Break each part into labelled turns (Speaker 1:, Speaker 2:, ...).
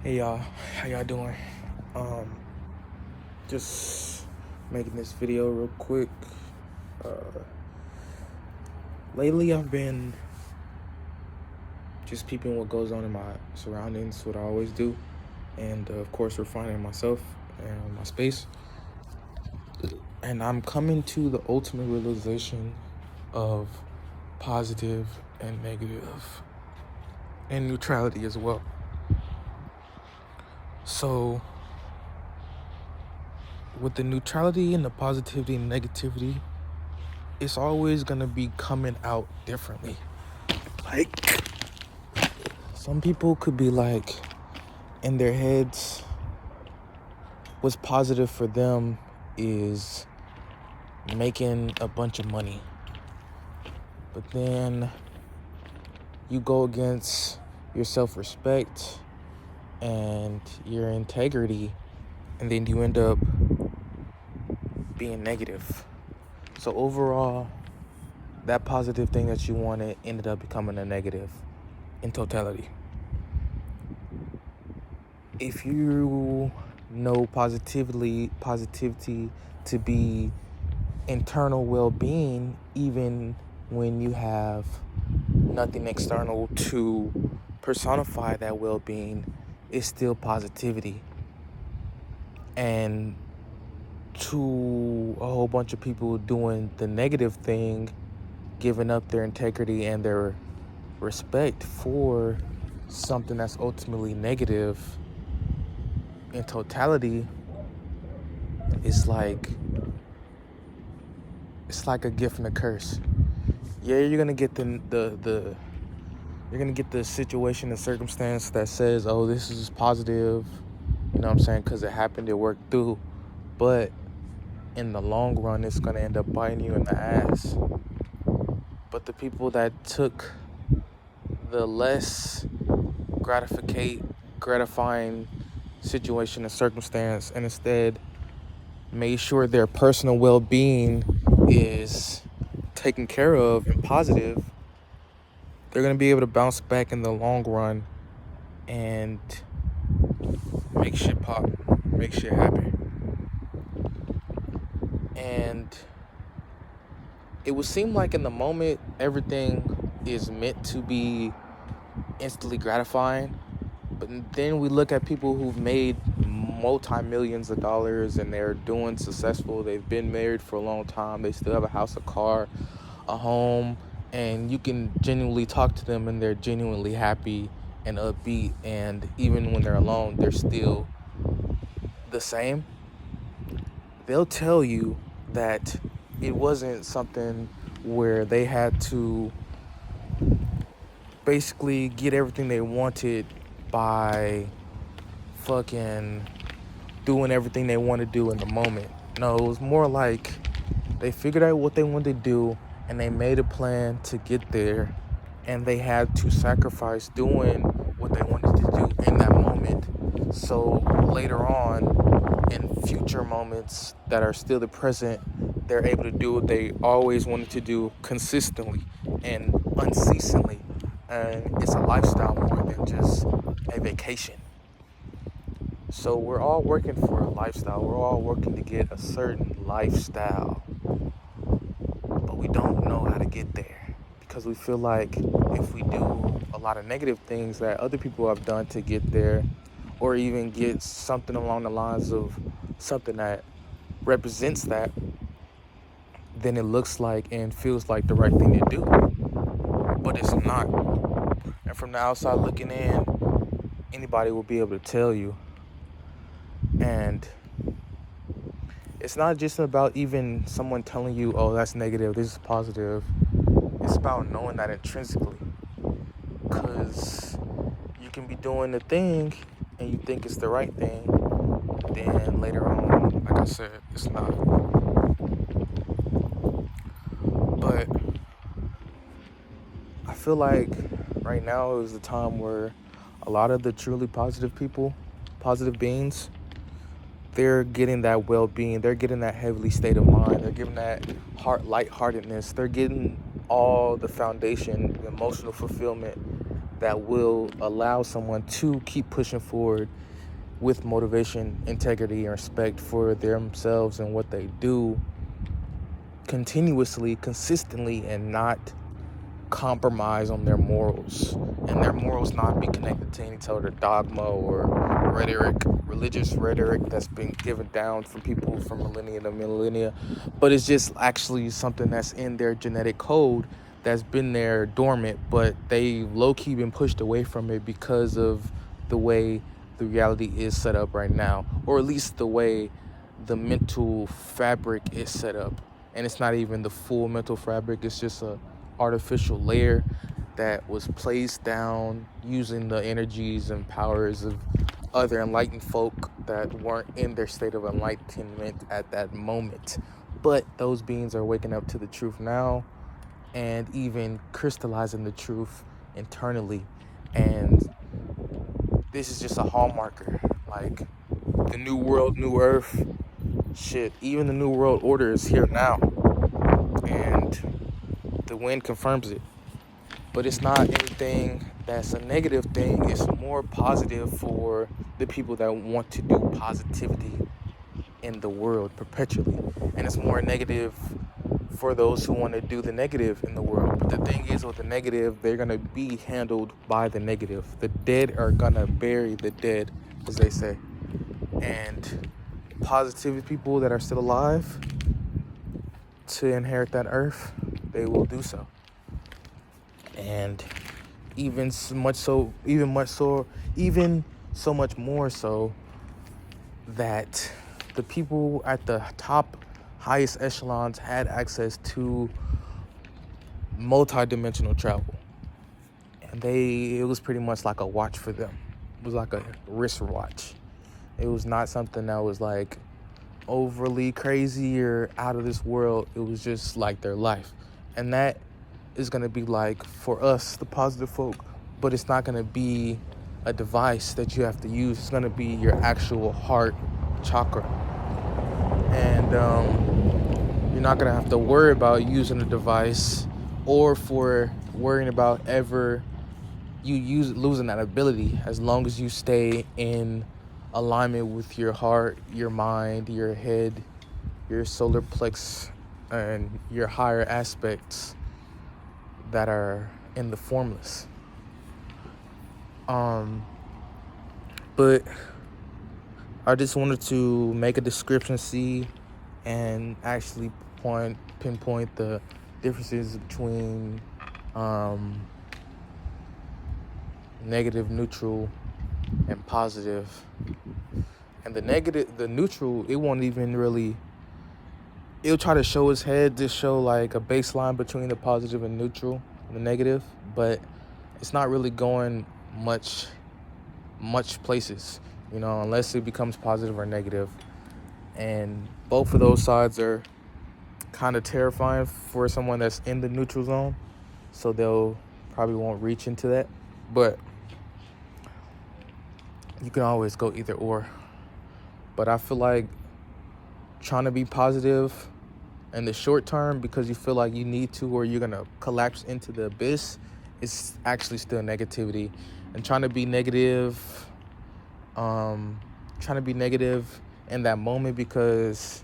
Speaker 1: Hey y'all, how y'all doing? Um, just making this video real quick. Uh, Lately I've been just peeping what goes on in my surroundings, what I always do, and of course refining myself and my space. And I'm coming to the ultimate realization of positive and negative, and neutrality as well. So, with the neutrality and the positivity and negativity, it's always gonna be coming out differently. Like, some people could be like, in their heads, what's positive for them is making a bunch of money. But then you go against your self-respect and your integrity, and then you end up being negative. So overall, that positive thing that you wanted ended up becoming a negative in totality. If you know positivity to be internal well-being, even when you have nothing external to personify that well-being, is still positivity. And to a whole bunch of people doing the negative thing, giving up their integrity and their respect for something that's ultimately negative, in totality, it's like a gift and a curse. Yeah, you're gonna get you're gonna get the situation and circumstance that says, oh, this is positive, you know what I'm saying, because it happened, it worked through. But in the long run, it's gonna end up biting you in the ass. But the people that took the less gratifying situation and circumstance, and instead made sure their personal well-being is taken care of and positive, they're going to be able to bounce back in the long run and make shit pop, make shit happen. And it would seem like in the moment, everything is meant to be instantly gratifying. But then we look at people who've made multi-millions of dollars and they're doing successful. They've been married for a long time. They still have a house, a car, a home, and you can genuinely talk to them and they're genuinely happy and upbeat. And even when they're alone, they're still the same. They'll tell you that it wasn't something where they had to basically get everything they wanted by fucking doing everything they want to do in the moment. No, it was more like they figured out what they wanted to do and they made a plan to get there, and they had to sacrifice doing what they wanted to do in that moment. So later on, in future moments that are still the present, they're able to do what they always wanted to do consistently and unceasingly. And it's a lifestyle more than just a vacation. So we're all working for a lifestyle. We're all working to get a certain lifestyle. But we don't know how to get there because we feel like if we do a lot of negative things that other people have done to get there, or even get something along the lines of something that represents that, then it looks like and feels like the right thing to do. But it's not. And from the outside looking in, anybody will be able to tell you. And it's not just about even someone telling you, oh, that's negative, this is positive. It's about knowing that intrinsically. Because you can be doing the thing and you think it's the right thing. Then later on, like I said, it's not. But I feel like right now is the time where a lot of the truly positive people, positive beings, they're getting that well-being. They're getting that heavenly state of mind. They're getting that lightheartedness. They're getting all the foundation, the emotional fulfillment that will allow someone to keep pushing forward with motivation, integrity, and respect for themselves and what they do continuously, consistently, and not compromise on their morals, and their morals not be connected to any sort of dogma or rhetoric, religious rhetoric that's been given down from people from millennia to millennia, but it's just actually something that's in their genetic code that's been there dormant, but they low-key been pushed away from it because of the way the reality is set up right now, or at least the way the mental fabric is set up. And it's not even the full mental fabric, it's just a artificial layer that was placed down using the energies and powers of other enlightened folk that weren't in their state of enlightenment at that moment. But those beings are waking up to the truth now and even crystallizing the truth internally. And this is just a hallmarker. Like the new world, new earth, shit, even the new world order is here now. And the wind confirms it. But it's not anything that's a negative thing. It's more positive for the people that want to do positivity in the world perpetually. And it's more negative for those who want to do the negative in the world. But the thing is, with the negative, they're going to be handled by the negative. The dead are going to bury the dead, as they say. And positivity people that are still alive to inherit that earth, they will do so. And even so much more so that the people at the top highest echelons had access to multi-dimensional travel, and it was pretty much like a watch for them. It was like a wristwatch. It was not something that was like overly crazy or out of this world. It was just like their life, and that is going to be like for us, the positive folk, but it's not going to be a device that you have to use. It's going to be your actual heart chakra. And you're not going to have to worry about using a device or for worrying about ever losing that ability, as long as you stay in alignment with your heart, your mind, your head, your solar plex, and your higher aspects that are in the formless. But I just wanted to make a discrepancy and actually pinpoint the differences between negative, neutral, and positive. And the neutral, it won't even really, it'll try to show its head to show like a baseline between the positive and neutral and the negative, but it's not really going much places, unless it becomes positive or negative. And both of those sides are kind of terrifying for someone that's in the neutral zone, so they'll probably won't reach into that. But you can always go either or. But I feel like trying to be positive in the short term because you feel like you need to, or you're gonna collapse into the abyss, is actually still negativity. And trying to be negative in that moment because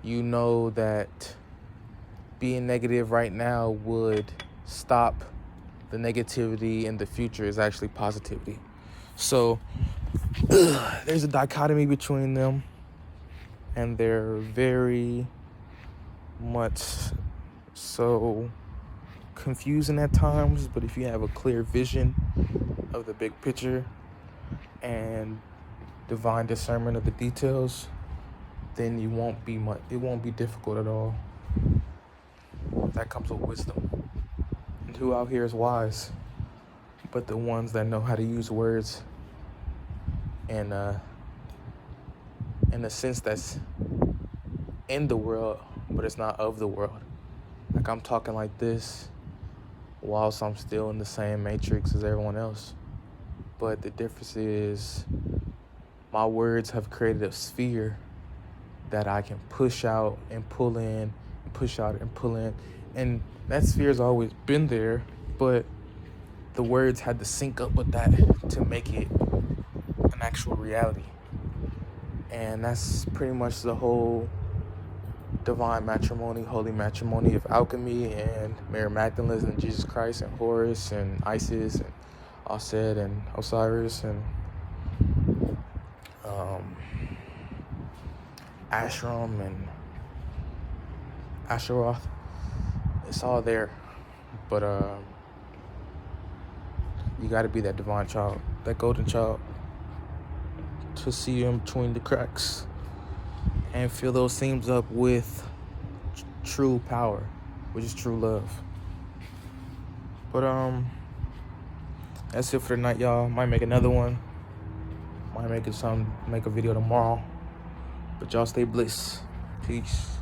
Speaker 1: you know that being negative right now would stop the negativity in the future is actually positivity. So there's a dichotomy between them, and they're very much so confusing at times. But if you have a clear vision of the big picture and divine discernment of the details, then it won't be difficult at all. That comes with wisdom. And who out here is wise but the ones that know how to use words in a sense that's in the world, but it's not of the world. Like I'm talking like this whilst I'm still in the same matrix as everyone else. But the difference is my words have created a sphere that I can push out and pull in, push out and pull in. And that sphere has always been there, but the words had to sync up with that to make it an actual reality. And that's pretty much the whole divine matrimony, holy matrimony of alchemy and Mary Magdalene and Jesus Christ and Horus and Isis and Osset and Osiris and Ashram and Asheroth. It's all there. But you got to be that divine child, that golden child, to see in between the cracks and fill those seams up with true power, which is true love. But that's it for tonight, y'all. Might make another one. Might make a video tomorrow. But y'all stay bliss. Peace.